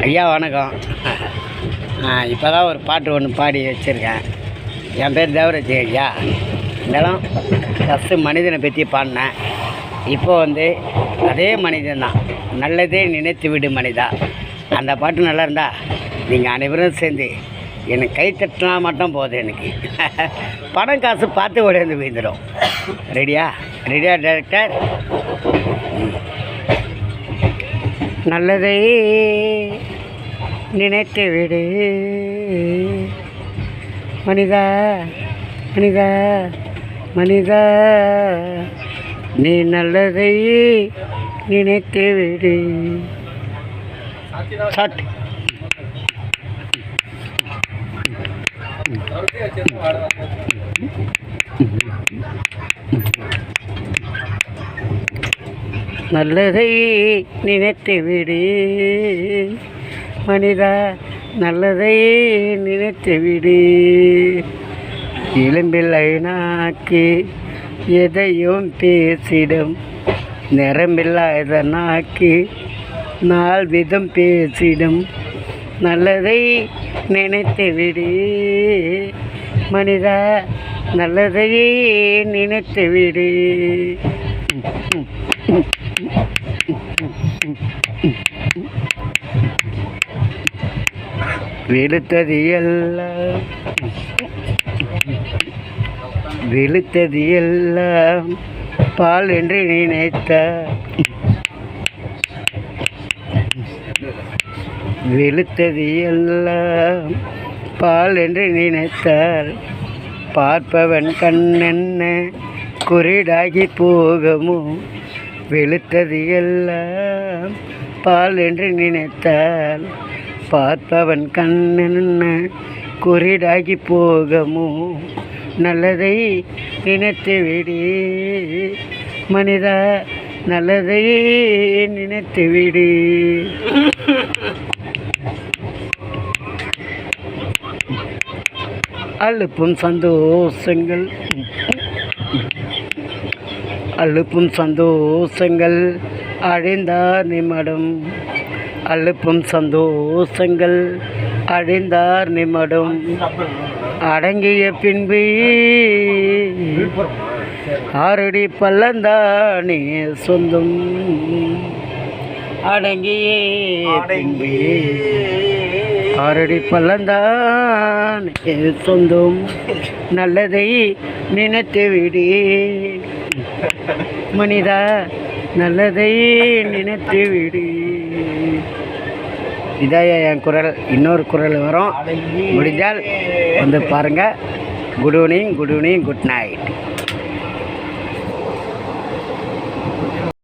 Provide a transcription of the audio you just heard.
ஐயா வணக்கம். இப்போ தான் ஒரு பாட்டு ஒன்று பாடி வச்சுருக்கேன். என் பேர் தேவராஜ் ஐயா. இருந்தாலும் ஃபஸ்ட்டு மனிதனை பற்றி பாடினேன். இப்போ அதே மனிதன் தான். நல்லதே நினைத்து விடு மனிதா. அந்த பாட்டு நல்லா இருந்தா நீங்கள் அனைவரும் சேர்ந்து எனக்கு கை தட்டினா மட்டும் போதும். எனக்கு பணம் காசு பார்த்து ஓடியாந்து போய்ந்துடும். ரெடியா டைரக்டர்? நல்லதை நினைத்து விடு மனிதா மனிதா மனிதா, நீ நல்லதை நினைத்து விடு. சட் நல்லதை நினைத்து விடு மனிதா, நல்லதை நினைத்து விடு. இளம்பிள்ளை நாக்கு எதையும் பேசிடும், நிறமில்லாத நாக்கு நாள் விதம் பேசிடும். நல்லதை நினைத்து விடு மனிதா, நல்லதை நினைத்து விடு. வெளுத்தது எல்லாம் பால் என்று நினைத்த, வெளுத்தது எல்லாம் பால் என்று நினைத்தால் பார்ப்பவன் கண்ணென்ன குருடாகி போகமோ. வெளுத்தது எல்லாம் பால் என்று நினைத்தால் பார்ப்பவன் கண்ணென்ன குருடாகி போகமோ. நல்லதை நினைத்து விடு மனிதா, நல்லதை நினைத்து விடு. அழுப்பும் சந்தோஷங்கள் அழிந்தார் நிமிடம், அழுப்பும் சந்தோஷங்கள் அழிந்தார் நிமிடம். அடங்கிய பின்பு ஆறடி பள்ளந்தானே சொந்தம், அடங்கிய பின்பு ஆறடி பள்ளந்தானே சொந்தம். நல்லதை நினைத்து விடு மனிதா, நல்லதை நினைத்து விடு. இதாயா என் குரல். இன்னொரு குரல் வரும், முடிஞ்சால் பாருங்கள். Good evening, good night.